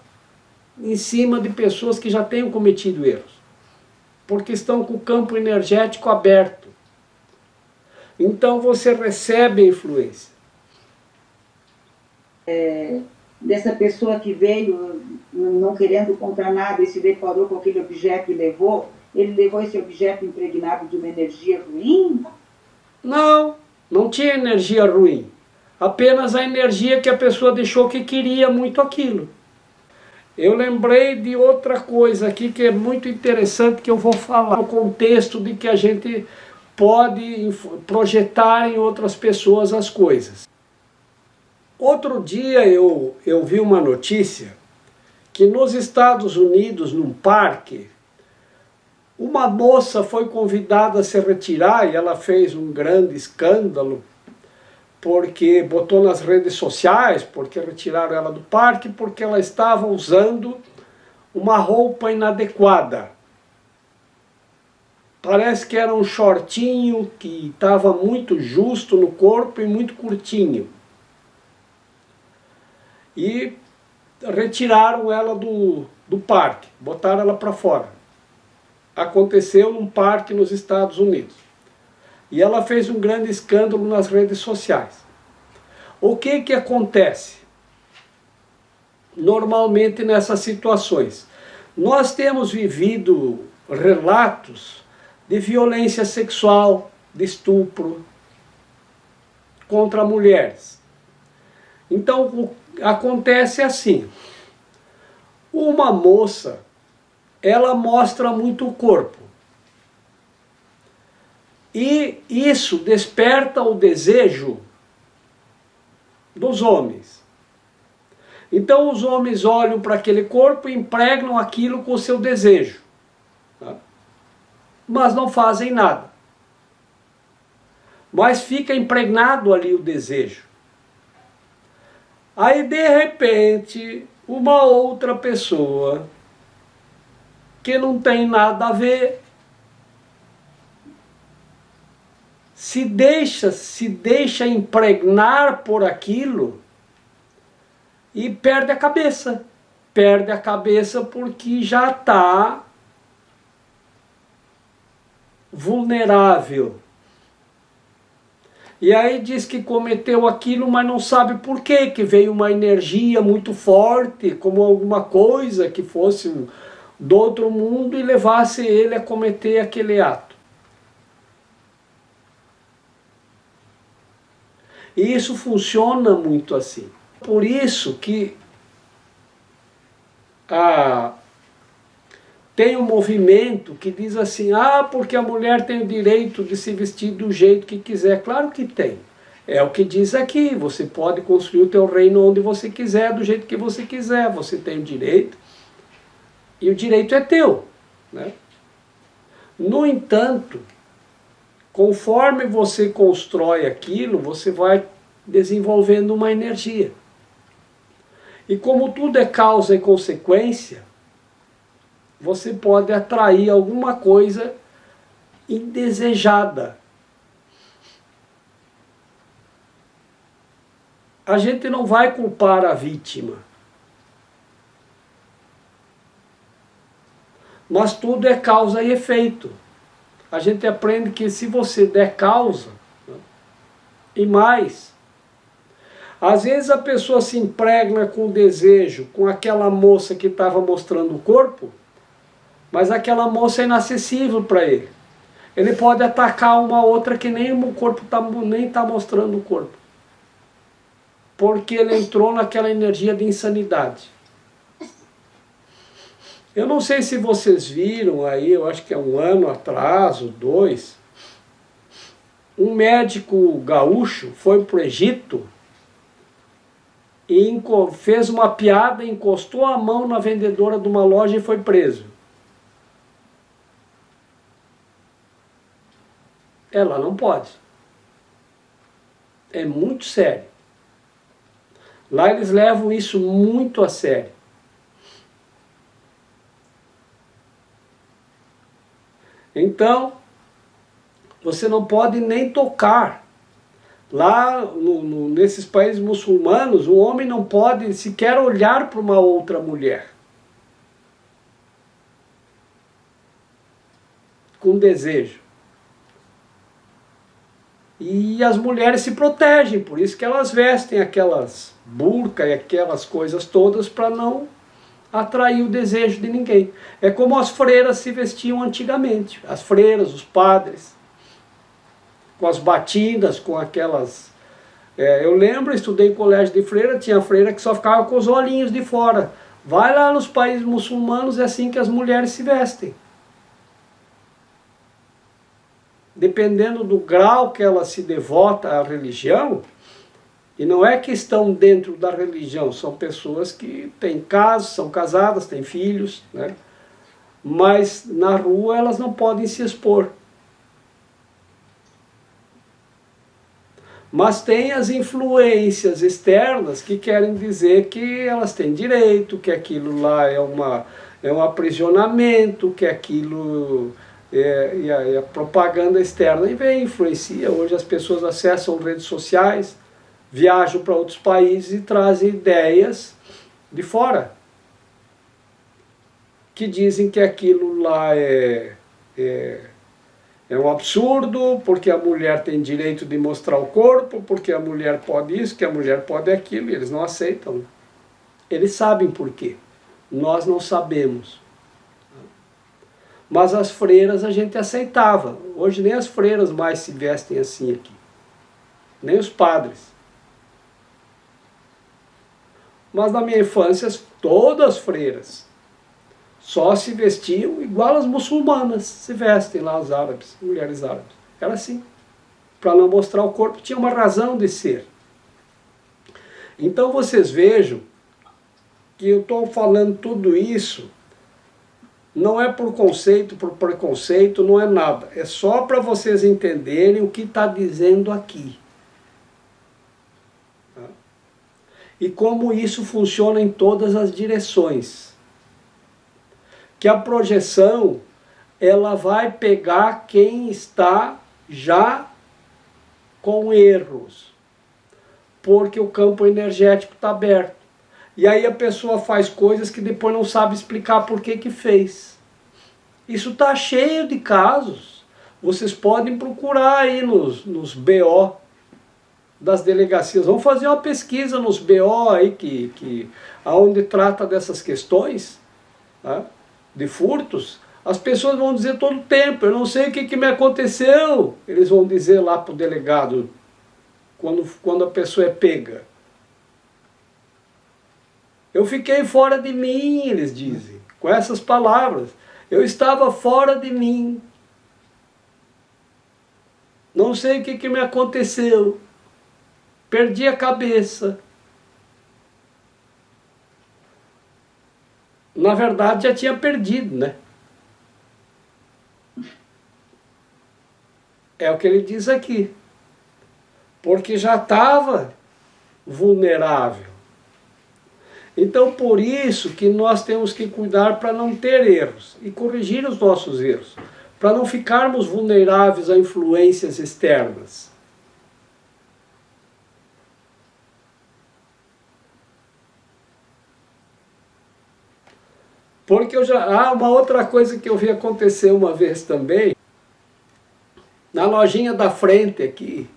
em cima de pessoas que já tenham cometido erros. Porque estão com o campo energético aberto. Então você recebe a influência. Dessa pessoa que veio não querendo comprar nada e se deparou com aquele objeto e levou, ele levou esse objeto impregnado de uma energia ruim? Não, não tinha energia ruim. Apenas a energia que a pessoa deixou que queria muito aquilo. Eu lembrei de outra coisa aqui que é muito interessante que eu vou falar. No contexto de que a gente pode projetar em outras pessoas as coisas. Outro dia eu vi uma notícia que nos Estados Unidos, num parque, uma moça foi convidada a se retirar e ela fez um grande escândalo porque botou nas redes sociais, porque retiraram ela do parque, porque ela estava usando uma roupa inadequada. Parece que era um shortinho que estava muito justo no corpo e muito curtinho. E retiraram ela do parque, botaram ela para fora. Aconteceu num parque nos Estados Unidos. E ela fez um grande escândalo nas redes sociais. O que acontece? Normalmente nessas situações, nós temos vivido relatos de violência sexual, de estupro contra mulheres. Então acontece assim, uma moça, ela mostra muito o corpo. E isso desperta o desejo dos homens. Então os homens olham para aquele corpo e impregnam aquilo com o seu desejo. Tá? Mas não fazem nada. Mas fica impregnado ali o desejo. Aí de repente, uma outra pessoa que não tem nada a ver, se deixa impregnar por aquilo e perde a cabeça. Perde a cabeça porque já está vulnerável. E aí diz que cometeu aquilo, mas não sabe por quê, que veio uma energia muito forte, como alguma coisa que fosse do outro mundo e levasse ele a cometer aquele ato. E isso funciona muito assim. Por isso que tem um movimento que diz assim, porque a mulher tem o direito de se vestir do jeito que quiser. Claro que tem. É o que diz aqui, você pode construir o teu reino onde você quiser, do jeito que você quiser. Você tem o direito e o direito é teu. Né? No entanto, conforme você constrói aquilo, você vai desenvolvendo uma energia. E como tudo é causa e consequência, você pode atrair alguma coisa indesejada. A gente não vai culpar a vítima. Mas tudo é causa e efeito. A gente aprende que se você der causa, né, E mais, às vezes a pessoa se impregna com desejo com aquela moça que estava mostrando o corpo, mas aquela moça é inacessível para ele. Ele pode atacar uma outra que nem o corpo nem está mostrando o corpo. Porque ele entrou naquela energia de insanidade. Eu não sei se vocês viram aí, eu acho que é 1 ano atrás, ou 2, um médico gaúcho foi para o Egito e fez uma piada, encostou a mão na vendedora de uma loja e foi preso. Ela não pode. É muito sério. Lá eles levam isso muito a sério. Então, você não pode nem tocar. Lá nesses países muçulmanos, o homem não pode sequer olhar para uma outra mulher com desejo. E as mulheres se protegem, por isso que elas vestem aquelas burca e aquelas coisas todas para não atrair o desejo de ninguém. É como as freiras se vestiam antigamente, as freiras, os padres, com as batidas, com aquelas... eu lembro, estudei em colégio de freira, tinha freira que só ficava com os olhinhos de fora. Vai lá nos países muçulmanos, é assim que as mulheres se vestem. Dependendo do grau que ela se devota à religião, e não é que estão dentro da religião, são pessoas que têm casos, são casadas, têm filhos, né? Mas na rua elas não podem se expor. Mas tem as influências externas que querem dizer que elas têm direito, que aquilo lá é um aprisionamento, que aquilo... E a propaganda externa e vem, influencia. Hoje as pessoas acessam redes sociais, viajam para outros países e trazem ideias de fora, que dizem que aquilo lá é um absurdo, porque a mulher tem direito de mostrar o corpo, porque a mulher pode isso, que a mulher pode aquilo, e eles não aceitam. Eles sabem por quê. Nós não sabemos. Mas as freiras a gente aceitava. Hoje nem as freiras mais se vestem assim aqui. Nem os padres. Mas na minha infância, todas as freiras só se vestiam igual as muçulmanas se vestem lá, as árabes, mulheres árabes. Era assim. Para não mostrar o corpo, tinha uma razão de ser. Então vocês vejam que eu estou falando tudo isso. Não é por conceito, por preconceito, não é nada. É só para vocês entenderem o que está dizendo aqui. E como isso funciona em todas as direções. Que a projeção, ela vai pegar quem está já com erros. Porque o campo energético está aberto. E aí a pessoa faz coisas que depois não sabe explicar por que fez. Isso está cheio de casos. Vocês podem procurar aí nos BO das delegacias. Vamos fazer uma pesquisa nos BO aí, onde trata dessas questões, tá? De furtos. As pessoas vão dizer todo o tempo, eu não sei o que me aconteceu. Eles vão dizer lá para o delegado, quando a pessoa é pega. Eu fiquei fora de mim, eles dizem, com essas palavras. Eu estava fora de mim. Não sei o que me aconteceu. Perdi a cabeça. Na verdade, já tinha perdido, né? É o que ele diz aqui. Porque já estava vulnerável. Então, por isso que nós temos que cuidar para não ter erros e corrigir os nossos erros, para não ficarmos vulneráveis a influências externas. Porque uma outra coisa que eu vi acontecer uma vez também, na lojinha da frente aqui,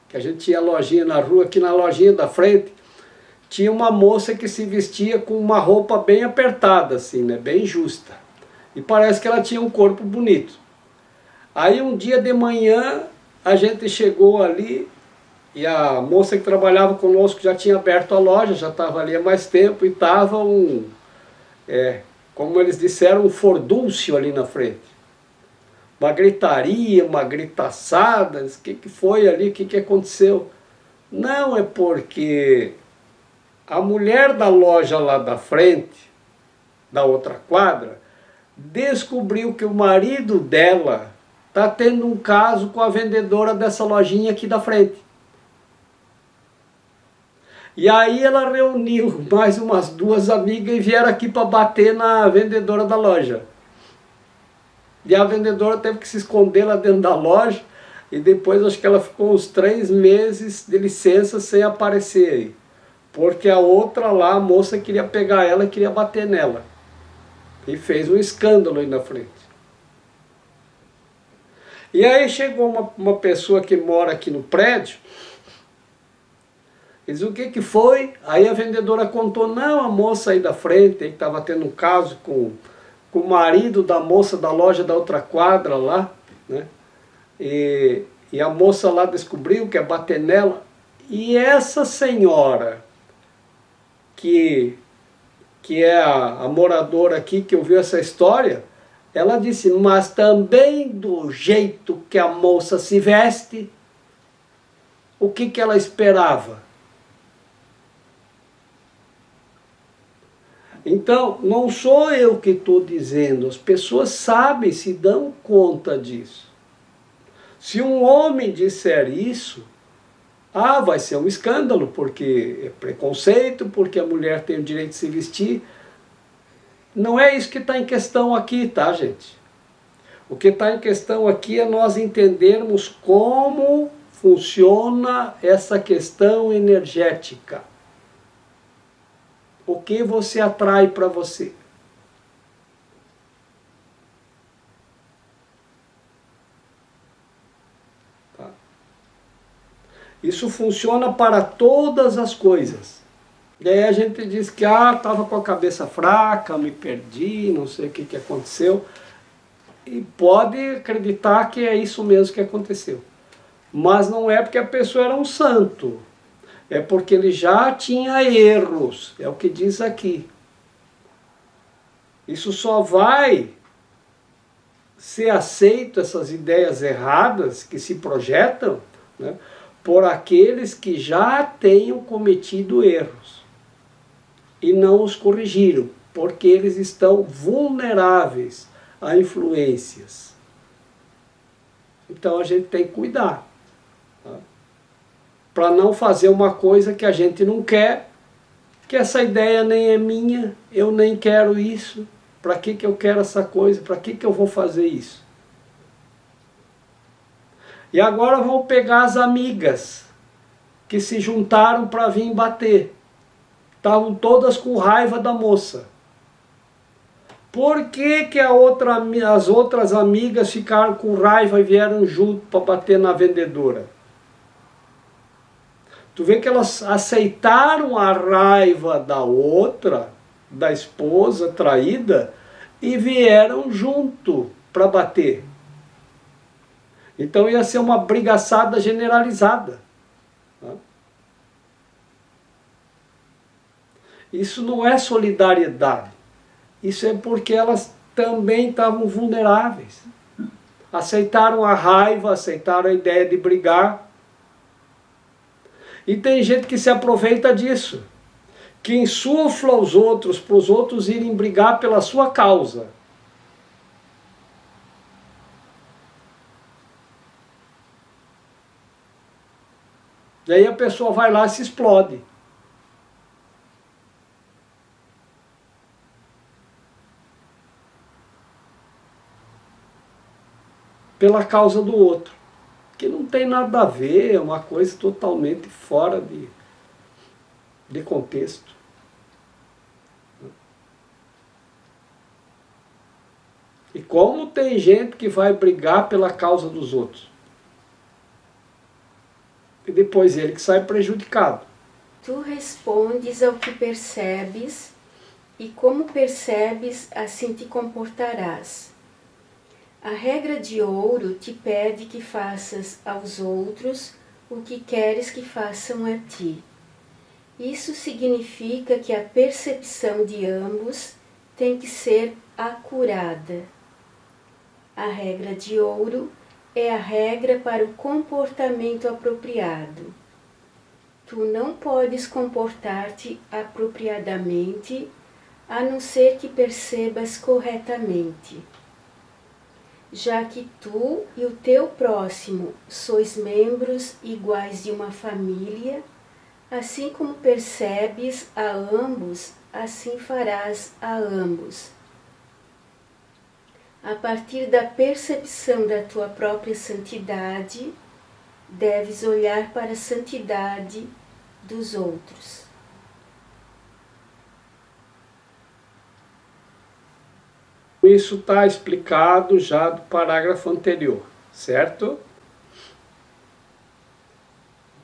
que a gente tinha lojinha na rua, aqui na lojinha da frente, tinha uma moça que se vestia com uma roupa bem apertada, assim, né, bem justa. E parece que ela tinha um corpo bonito. Aí um dia de manhã, a gente chegou ali, e a moça que trabalhava conosco já tinha aberto a loja, já estava ali há mais tempo, e estava como eles disseram, um furdúncio ali na frente. Uma gritaria, uma gritaçada, o que foi ali, o que aconteceu? Não, é porque a mulher da loja lá da frente, da outra quadra, descobriu que o marido dela está tendo um caso com a vendedora dessa lojinha aqui da frente. E aí ela reuniu mais umas 2 amigas e vieram aqui para bater na vendedora da loja. E a vendedora teve que se esconder lá dentro da loja, e depois acho que ela ficou uns 3 meses de licença sem aparecer aí. Porque a outra lá, a moça queria pegar ela e queria bater nela. E fez um escândalo aí na frente. E aí chegou uma pessoa que mora aqui no prédio, e diz, o que foi? Aí a vendedora contou, não, a moça aí da frente, que estava tendo um caso com o marido da moça da loja da outra quadra lá, né? E a moça lá descobriu que ia bater nela. E essa senhora, que é a moradora aqui, que ouviu essa história, ela disse, mas também do jeito que a moça se veste, o que ela esperava? Então, não sou eu que estou dizendo, as pessoas sabem, se dão conta disso. Se um homem disser isso, vai ser um escândalo, porque é preconceito, porque a mulher tem o direito de se vestir. Não é isso que está em questão aqui, tá, gente? O que está em questão aqui é nós entendermos como funciona essa questão energética. O que você atrai para você? Tá? Isso funciona para todas as coisas. E aí a gente diz que estava com a cabeça fraca, me perdi, não sei o que aconteceu. E pode acreditar que é isso mesmo que aconteceu. Mas não é porque a pessoa era um santo. É porque ele já tinha erros, é o que diz aqui. Isso só vai ser aceito, essas ideias erradas que se projetam, né, por aqueles que já tenham cometido erros e não os corrigiram, porque eles estão vulneráveis a influências. Então a gente tem que cuidar, tá? Para não fazer uma coisa que a gente não quer, que essa ideia nem é minha, eu nem quero isso, para que eu quero essa coisa, para que eu vou fazer isso? E agora vamos pegar as amigas que se juntaram para vir bater. Estavam todas com raiva da moça. Por que as outras amigas ficaram com raiva e vieram junto para bater na vendedora? Tu vê que elas aceitaram a raiva da outra, da esposa traída, e vieram junto para bater. Então ia ser uma brigaçada generalizada. Tá? Isso não é solidariedade. Isso é porque elas também estavam vulneráveis. Aceitaram a raiva, aceitaram a ideia de brigar. E tem gente que se aproveita disso, que insufla os outros, para os outros irem brigar pela sua causa. E aí a pessoa vai lá e se explode. Pela causa do outro. Que não tem nada a ver, é uma coisa totalmente fora de contexto. E como tem gente que vai brigar pela causa dos outros? e depois ele que sai prejudicado. Tu respondes ao que percebes, e como percebes, assim te comportarás. A regra de ouro te pede que faças aos outros o que queres que façam a ti. Isso significa que a percepção de ambos tem que ser acurada. A regra de ouro é a regra para o comportamento apropriado. Tu não podes comportar-te apropriadamente, a não ser que percebas corretamente. Já que tu e o teu próximo sois membros iguais de uma família, assim como percebes a ambos, assim farás a ambos. A partir da percepção da tua própria santidade, deves olhar para a santidade dos outros. Isso está explicado já do parágrafo anterior, certo?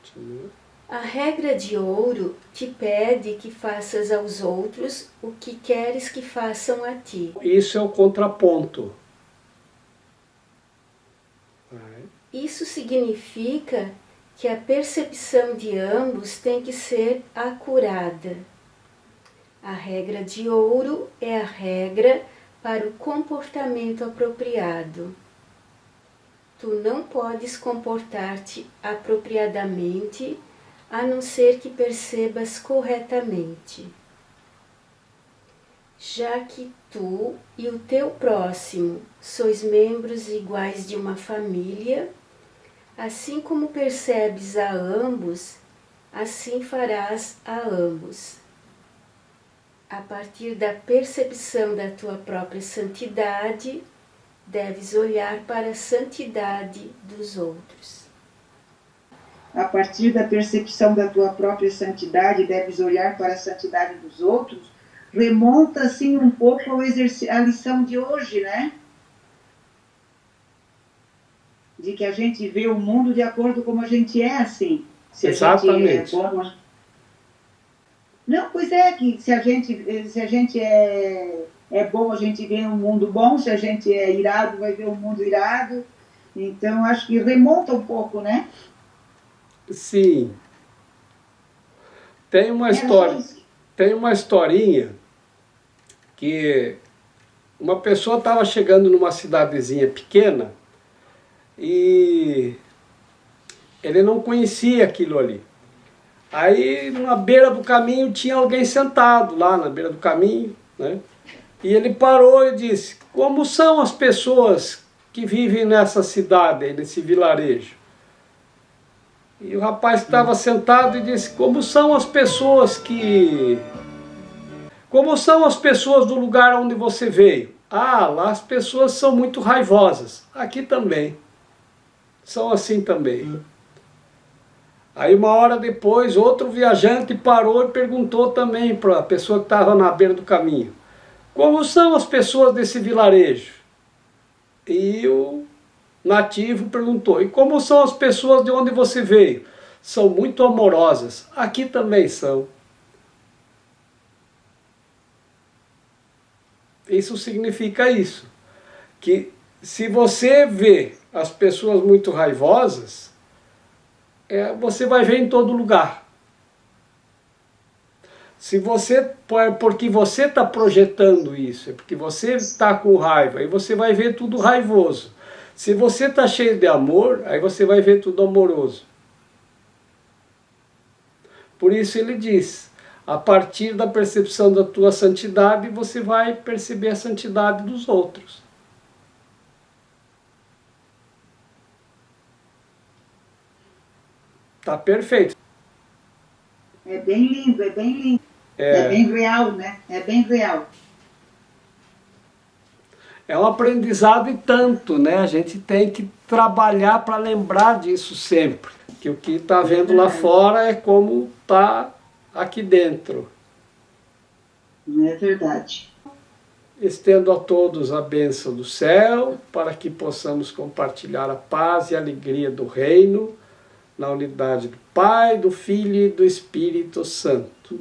Continua. A regra de ouro te pede que faças aos outros o que queres que façam a ti. Isso é o contraponto. Isso significa que a percepção de ambos tem que ser acurada. A regra de ouro é a regra para o comportamento apropriado. Tu não podes comportar-te apropriadamente, a não ser que percebas corretamente. Já que tu e o teu próximo sois membros iguais de uma família, assim como percebes a ambos, assim farás a ambos. A partir da percepção da tua própria santidade, deves olhar para a santidade dos outros. A partir da percepção da tua própria santidade, deves olhar para a santidade dos outros. Remonta, assim, um pouco à lição de hoje, né? De que a gente vê o mundo de acordo com como a gente é, assim. Se Exatamente. A gente é bom... Não, pois é, que se a gente é bom, a gente vê um mundo bom. Se a gente é irado, vai ver um mundo irado. Então, acho que remonta um pouco, né? Sim. Tem uma historinha que uma pessoa estava chegando numa cidadezinha pequena e ele não conhecia aquilo ali. Aí na beira do caminho tinha alguém sentado lá na beira do caminho, né? E ele parou e disse: como são as pessoas que vivem nessa cidade, nesse vilarejo? E o rapaz estava sentado e disse: como são as pessoas do lugar onde você veio? Ah, lá as pessoas são muito raivosas. Aqui também. São assim também. Aí uma hora depois, outro viajante parou e perguntou também para a pessoa que estava na beira do caminho: como são as pessoas desse vilarejo? E o nativo perguntou: e como são as pessoas de onde você veio? São muito amorosas. Aqui também são. Isso significa isso, que se você vê as pessoas muito raivosas, você vai ver em todo lugar. Se você, porque você está projetando isso, é porque você está com raiva, aí você vai ver tudo raivoso. Se você está cheio de amor, aí você vai ver tudo amoroso. Por isso ele diz: a partir da percepção da tua santidade, você vai perceber a santidade dos outros. Tá perfeito. É bem lindo, é bem lindo. É bem real, né? É bem real. É um aprendizado e tanto, né? A gente tem que trabalhar para lembrar disso sempre. Que o que está vendo lá fora é como está aqui dentro. É verdade. Estendo a todos a bênção do céu, para que possamos compartilhar a paz e a alegria do reino, na unidade do Pai, do Filho e do Espírito Santo.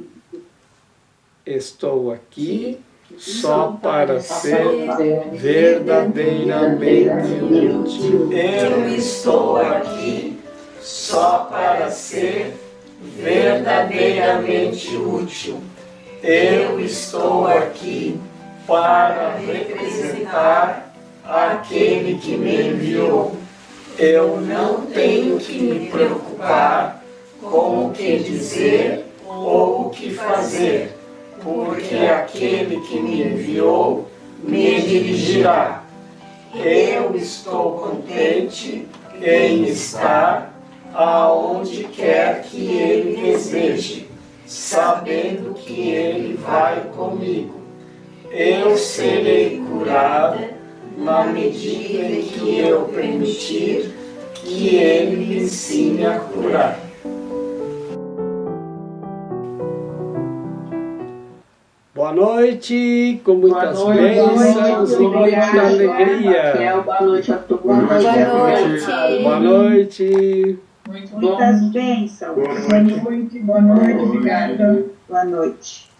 Estou aqui só para ser verdadeiramente útil. Eu estou aqui só para ser verdadeiramente útil. Eu estou aqui para representar aquele que me enviou. Eu não tenho que me preocupar com o que dizer ou o que fazer, porque aquele que me enviou me dirigirá. Eu estou contente em estar aonde quer que Ele deseje, sabendo que Ele vai comigo. Eu serei curada na medida em que eu permitir que Ele me ensine a curar. Boa noite, com muitas bênçãos e muita alegria. Boa noite a todos. Boa noite. Boa noite. Muitas bênçãos. Boa noite, obrigada. Boa noite.